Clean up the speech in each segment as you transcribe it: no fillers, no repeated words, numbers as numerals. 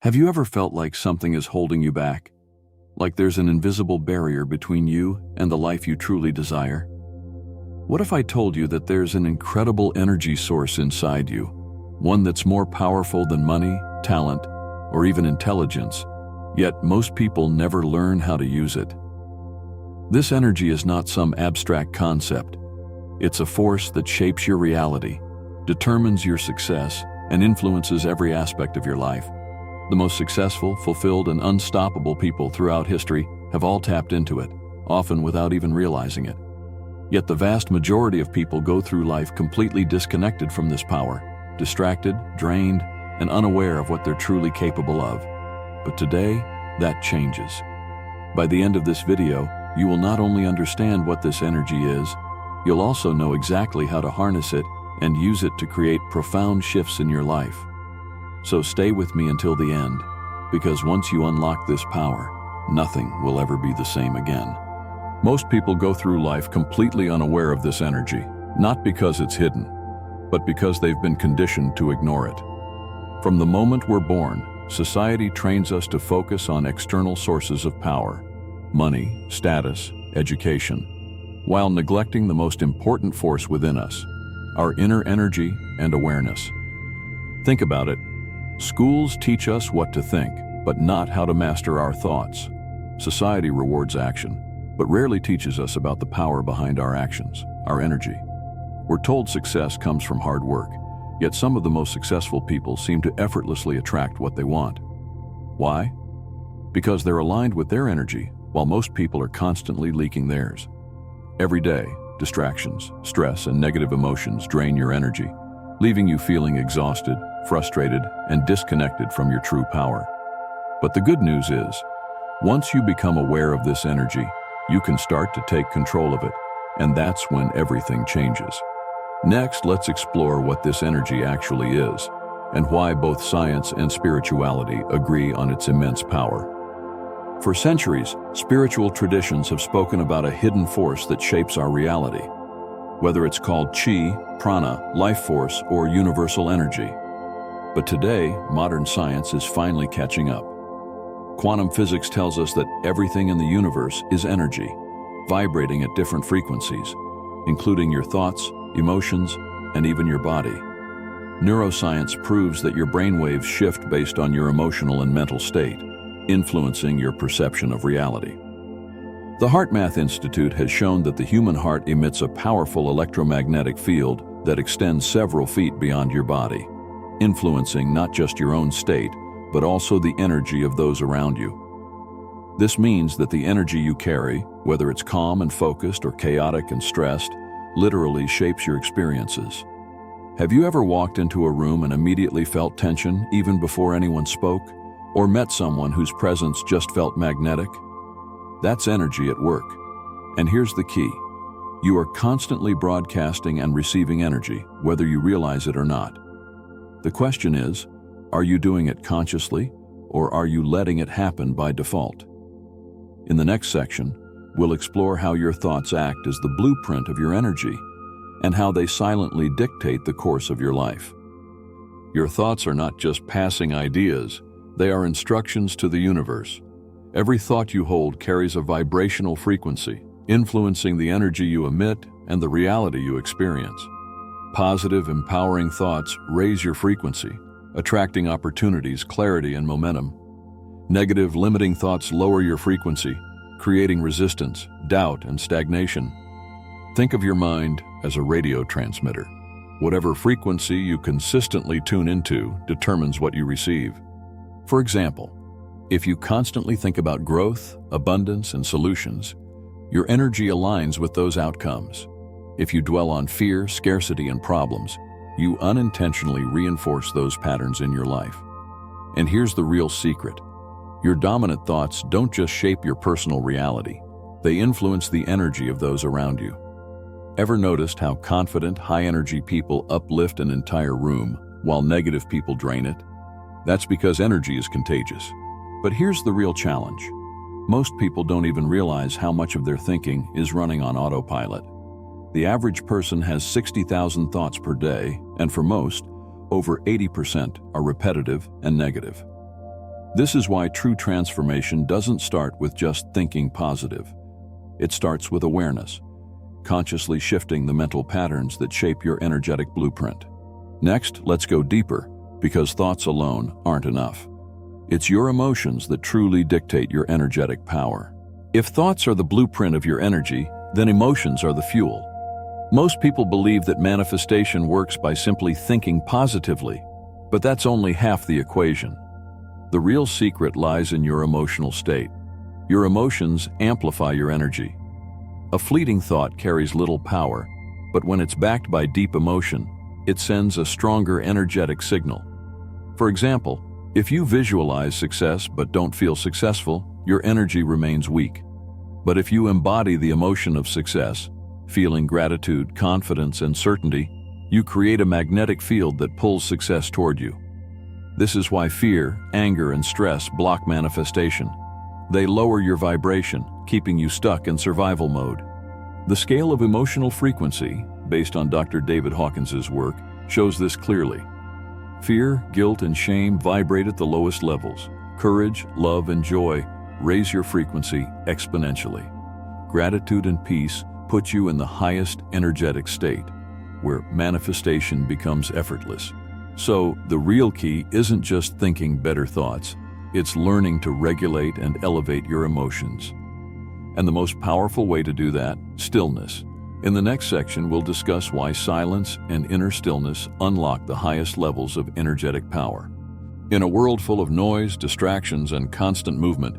Have you ever felt like something is holding you back? Like there's an invisible barrier between you and the life you truly desire? What if I told you that there's an incredible energy source inside you, one that's more powerful than money, talent, or even intelligence, yet most people never learn how to use it? This energy is not some abstract concept. It's a force that shapes your reality, determines your success, and influences every aspect of your life. The most successful, fulfilled, and unstoppable people throughout history have all tapped into it, often without even realizing it. Yet the vast majority of people go through life completely disconnected from this power, distracted, drained, and unaware of what they're truly capable of. But today, that changes. By the end of this video, you will not only understand what this energy is, you'll also know exactly how to harness it and use it to create profound shifts in your life. So stay with me until the end, because once you unlock this power, nothing will ever be the same again. Most people go through life completely unaware of this energy, not because it's hidden, but because they've been conditioned to ignore it. From the moment we're born, society trains us to focus on external sources of power, money, status, education, while neglecting the most important force within us, our inner energy and awareness. Think about it. Schools teach us what to think, but not how to master our thoughts. Society rewards action, but rarely teaches us about the power behind our actions, our energy. We're told success comes from hard work, yet some of the most successful people seem to effortlessly attract what they want. Why? Because they're aligned with their energy, while most people are constantly leaking theirs. Every day, distractions, stress, and negative emotions drain your energy, leaving you feeling exhausted, frustrated, and disconnected from your true power. But the good news is, once you become aware of this energy, you can start to take control of it, and that's when everything changes. Next, let's explore what this energy actually is, and why both science and spirituality agree on its immense power. For centuries, spiritual traditions have spoken about a hidden force that shapes our reality, whether it's called chi, prana, life force, or universal energy. But today, modern science is finally catching up. Quantum physics tells us that everything in the universe is energy, vibrating at different frequencies, including your thoughts, emotions, and even your body. Neuroscience proves that your brainwaves shift based on your emotional and mental state, influencing your perception of reality. The HeartMath Institute has shown that the human heart emits a powerful electromagnetic field that extends several feet beyond your body, influencing not just your own state, but also the energy of those around you. This means that the energy you carry, whether it's calm and focused or chaotic and stressed, literally shapes your experiences. Have you ever walked into a room and immediately felt tension even before anyone spoke, or met someone whose presence just felt magnetic? That's energy at work. And here's the key. You are constantly broadcasting and receiving energy, whether you realize it or not. The question is, are you doing it consciously, or are you letting it happen by default? In the next section, we'll explore how your thoughts act as the blueprint of your energy, and how they silently dictate the course of your life. Your thoughts are not just passing ideas, they are instructions to the universe. Every thought you hold carries a vibrational frequency, influencing the energy you emit and the reality you experience. Positive, empowering thoughts raise your frequency, attracting opportunities, clarity, and momentum. Negative, limiting thoughts lower your frequency, creating resistance, doubt, and stagnation. Think of your mind as a radio transmitter. Whatever frequency you consistently tune into determines what you receive. For example, if you constantly think about growth, abundance, and solutions, your energy aligns with those outcomes. If you dwell on fear, scarcity, and problems, you unintentionally reinforce those patterns in your life. And here's the real secret. Your dominant thoughts don't just shape your personal reality, they influence the energy of those around you. Ever noticed how confident, high-energy people uplift an entire room, while negative people drain it? That's because energy is contagious. But here's the real challenge. Most people don't even realize how much of their thinking is running on autopilot. The average person has 60,000 thoughts per day, and for most, over 80% are repetitive and negative. This is why true transformation doesn't start with just thinking positive. It starts with awareness, consciously shifting the mental patterns that shape your energetic blueprint. Next, let's go deeper, because thoughts alone aren't enough. It's your emotions that truly dictate your energetic power. If thoughts are the blueprint of your energy, then emotions are the fuel. Most people believe that manifestation works by simply thinking positively, but that's only half the equation. The real secret lies in your emotional state. Your emotions amplify your energy. A fleeting thought carries little power, but when it's backed by deep emotion, it sends a stronger energetic signal. For example, if you visualize success but don't feel successful, your energy remains weak. But if you embody the emotion of success, feeling gratitude, confidence, and certainty, you create a magnetic field that pulls success toward you. This is why fear, anger, and stress block manifestation. They lower your vibration, keeping you stuck in survival mode. The scale of emotional frequency, based on Dr. David Hawkins's work, shows this clearly. Fear, guilt, and shame vibrate at the lowest levels. Courage, love, and joy raise your frequency exponentially. Gratitude and peace put you in the highest energetic state, where manifestation becomes effortless. So, the real key isn't just thinking better thoughts, it's learning to regulate and elevate your emotions. And the most powerful way to do that, stillness. In the next section, we'll discuss why silence and inner stillness unlock the highest levels of energetic power. In a world full of noise, distractions, and constant movement,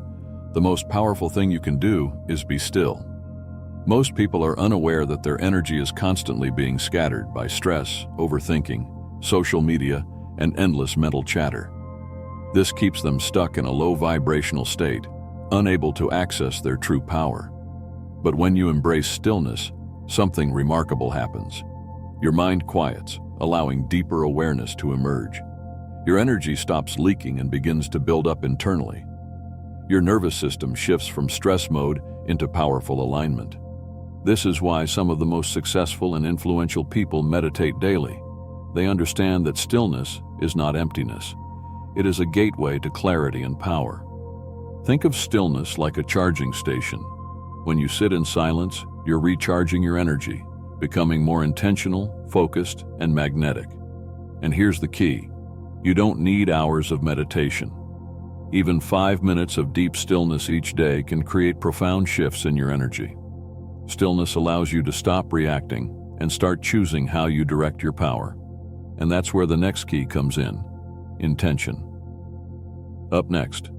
the most powerful thing you can do is be still. Most people are unaware that their energy is constantly being scattered by stress, overthinking, social media, and endless mental chatter. This keeps them stuck in a low vibrational state, unable to access their true power. But when you embrace stillness, something remarkable happens. Your mind quiets, allowing deeper awareness to emerge. Your energy stops leaking and begins to build up internally. Your nervous system shifts from stress mode into powerful alignment. This is why some of the most successful and influential people meditate daily. They understand that stillness is not emptiness. It is a gateway to clarity and power. Think of stillness like a charging station. When you sit in silence, you're recharging your energy, becoming more intentional, focused, and magnetic. And here's the key. You don't need hours of meditation. Even 5 minutes of deep stillness each day can create profound shifts in your energy. Stillness allows you to stop reacting and start choosing how you direct your power. And that's where the next key comes in: intention. Up next,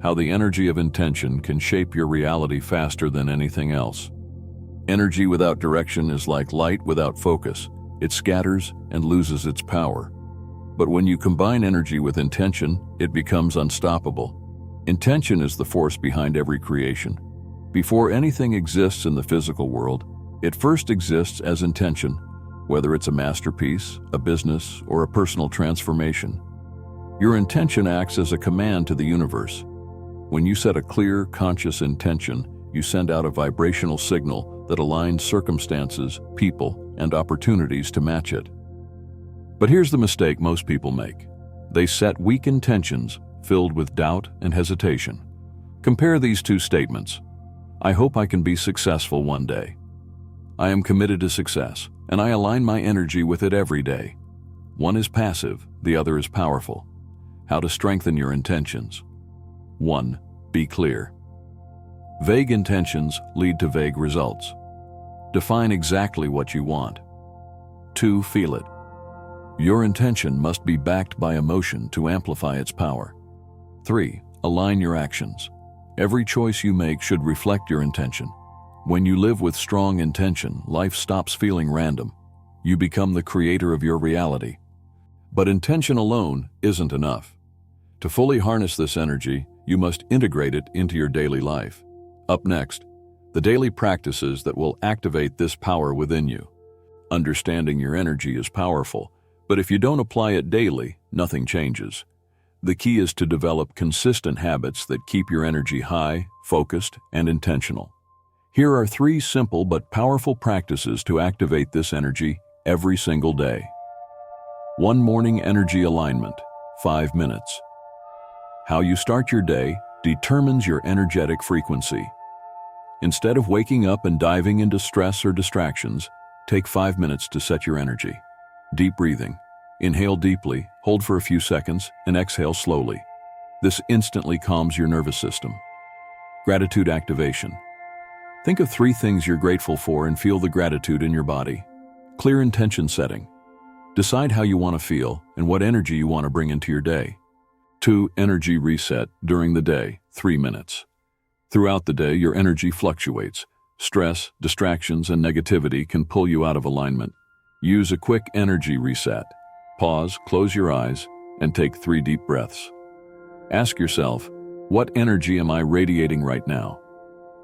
how the energy of intention can shape your reality faster than anything else. Energy without direction is like light without focus. It scatters and loses its power. But when you combine energy with intention, it becomes unstoppable. Intention is the force behind every creation. Before anything exists in the physical world, it first exists as intention, whether it's a masterpiece, a business, or a personal transformation. Your intention acts as a command to the universe. When you set a clear, conscious intention, you send out a vibrational signal that aligns circumstances, people, and opportunities to match it. But here's the mistake most people make. They set weak intentions filled with doubt and hesitation. Compare these two statements. I hope I can be successful one day. I am committed to success, and I align my energy with it every day. One is passive, the other is powerful. How to strengthen your intentions. 1. Be clear. Vague intentions lead to vague results. Define exactly what you want. 2. Feel it. Your intention must be backed by emotion to amplify its power. 3. Align your actions. Every choice you make should reflect your intention. When you live with strong intention, life stops feeling random. You become the creator of your reality. But intention alone isn't enough. To fully harness this energy, you must integrate it into your daily life. Up next, the daily practices that will activate this power within you. Understanding your energy is powerful, but if you don't apply it daily, nothing changes. The key is to develop consistent habits that keep your energy high, focused, and intentional. Here are 3 simple but powerful practices to activate this energy every single day. 1 morning energy alignment, 5 minutes. How you start your day determines your energetic frequency. Instead of waking up and diving into stress or distractions, take 5 minutes to set your energy. Deep breathing. Inhale deeply, hold for a few seconds, and exhale slowly. This instantly calms your nervous system. Gratitude activation. Think of 3 things you're grateful for and feel the gratitude in your body. Clear intention setting. Decide how you want to feel and what energy you want to bring into your day. 2. Energy reset during the day, 3 minutes. Throughout the day, your energy fluctuates. Stress, distractions, and negativity can pull you out of alignment. Use a quick energy reset. Pause, close your eyes, and take 3 deep breaths. Ask yourself, what energy am I radiating right now?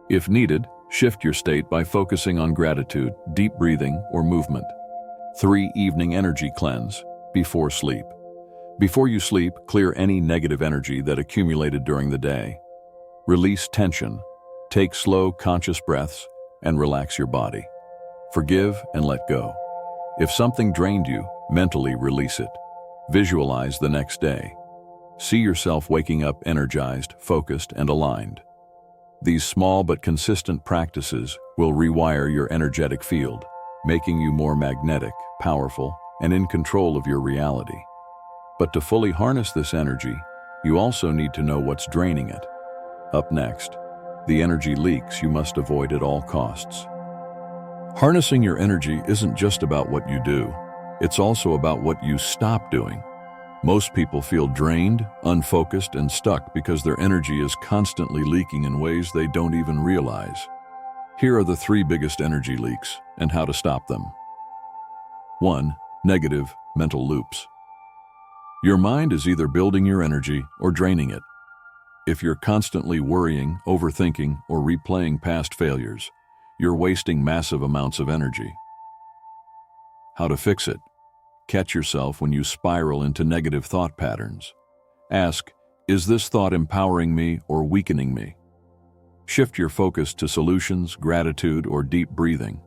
If needed, shift your state by focusing on gratitude, deep breathing, or movement. 3. Evening energy cleanse, before sleep. Before you sleep, clear any negative energy that accumulated during the day. Release tension. Take slow, conscious breaths and relax your body. Forgive and let go. If something drained you, mentally release it. Visualize the next day. See yourself waking up energized, focused, and aligned. These small but consistent practices will rewire your energetic field, making you more magnetic, powerful, and in control of your reality. But to fully harness this energy, you also need to know what's draining it. Up next, the energy leaks you must avoid at all costs. Harnessing your energy isn't just about what you do, it's also about what you stop doing. Most people feel drained, unfocused, and stuck because their energy is constantly leaking in ways they don't even realize. Here are the 3 biggest energy leaks and how to stop them. 1. Negative mental loops. Your mind is either building your energy or draining it. If you're constantly worrying, overthinking, or replaying past failures, you're wasting massive amounts of energy. How to fix it? Catch yourself when you spiral into negative thought patterns. Ask, is this thought empowering me or weakening me? Shift your focus to solutions, gratitude, or deep breathing.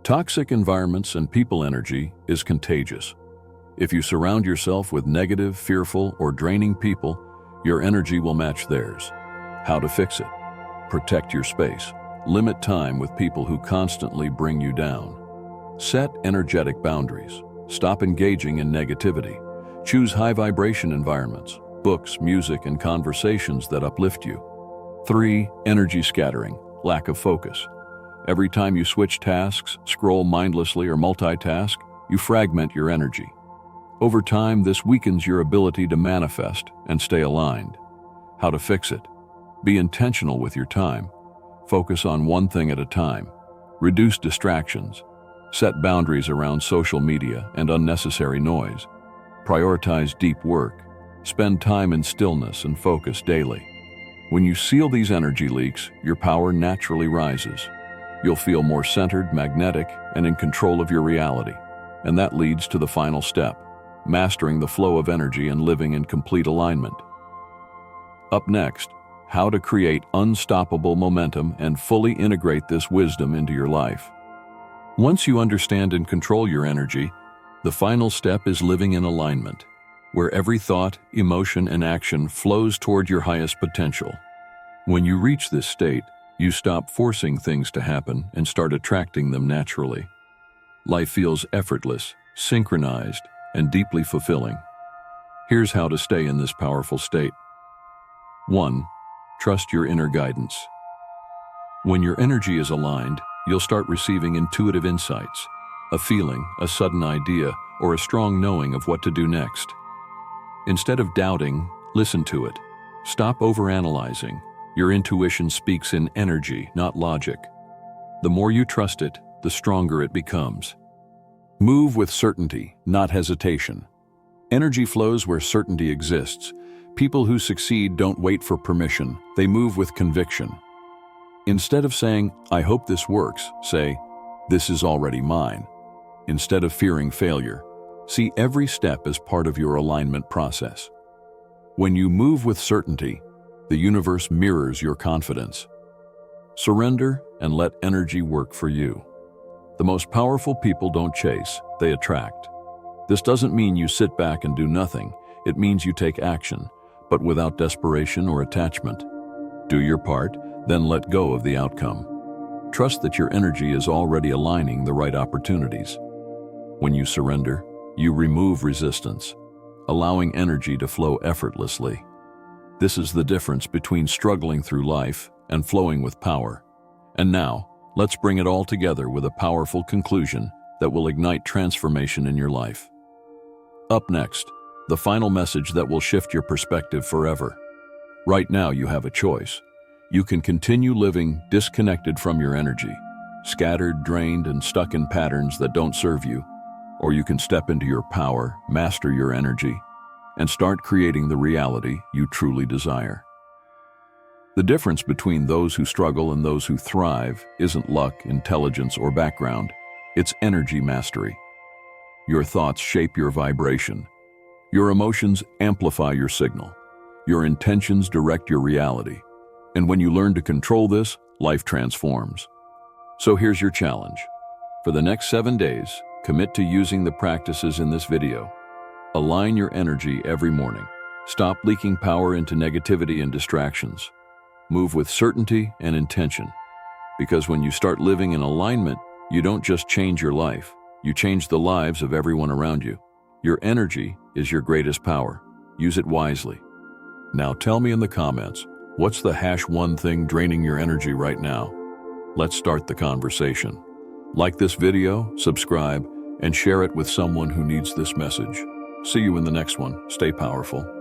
Toxic environments and people energy is contagious. If you surround yourself with negative, fearful, or draining people, your energy will match theirs. How to fix it? Protect your space. Limit time with people who constantly bring you down. Set energetic boundaries. Stop engaging in negativity. Choose high-vibration environments, books, music, and conversations that uplift you. 3. Energy scattering, lack of focus. Every time you switch tasks, scroll mindlessly, or multitask, you fragment your energy. Over time, this weakens your ability to manifest and stay aligned. How to fix it? Be intentional with your time. Focus on one thing at a time. Reduce distractions. Set boundaries around social media and unnecessary noise. Prioritize deep work. Spend time in stillness and focus daily. When you seal these energy leaks, your power naturally rises. You'll feel more centered, magnetic, and in control of your reality. And that leads to the final step, mastering the flow of energy and living in complete alignment. Up next, how to create unstoppable momentum and fully integrate this wisdom into your life. Once you understand and control your energy, the final step is living in alignment, where every thought, emotion, and action flows toward your highest potential. When you reach this state, you stop forcing things to happen and start attracting them naturally. Life feels effortless, synchronized, and deeply fulfilling. Here's how to stay in this powerful state. 1. Trust your inner guidance. When your energy is aligned, you'll start receiving intuitive insights, a feeling, a sudden idea, or a strong knowing of what to do next. Instead of doubting, listen to it. Stop overanalyzing. Your intuition speaks in energy, not logic. The more you trust it, the stronger it becomes. Move with certainty, not hesitation. Energy flows where certainty exists. People who succeed don't wait for permission, they move with conviction. Instead of saying, I hope this works, say, this is already mine. Instead of fearing failure, see every step as part of your alignment process. When you move with certainty, the universe mirrors your confidence. Surrender and let energy work for you. The most powerful people don't chase, they attract. This doesn't mean you sit back and do nothing. It means you take action. but without desperation or attachment. Do your part, then let go of the outcome. Trust that your energy is already aligning the right opportunities. When you surrender, you remove resistance, allowing energy to flow effortlessly. This is the difference between struggling through life and flowing with power. And now, let's bring it all together with a powerful conclusion that will ignite transformation in your life. Up next, the final message that will shift your perspective forever. Right now, you have a choice. You can continue living disconnected from your energy, scattered, drained, and stuck in patterns that don't serve you, or you can step into your power, master your energy, and start creating the reality you truly desire. The difference between those who struggle and those who thrive isn't luck, intelligence, or background. It's energy mastery. Your thoughts shape your vibration. Your emotions amplify your signal. Your intentions direct your reality. And when you learn to control this, life transforms. So here's your challenge. For the next 7 days, commit to using the practices in this video. Align your energy every morning. Stop leaking power into negativity and distractions. Move with certainty and intention. Because when you start living in alignment, you don't just change your life, you change the lives of everyone around you. Your energy is your greatest power. Use it wisely. Now tell me in the comments, what's the #1 thing draining your energy right now? Let's start the conversation. Like this video, subscribe, and share it with someone who needs this message. See you in the next one. Stay powerful.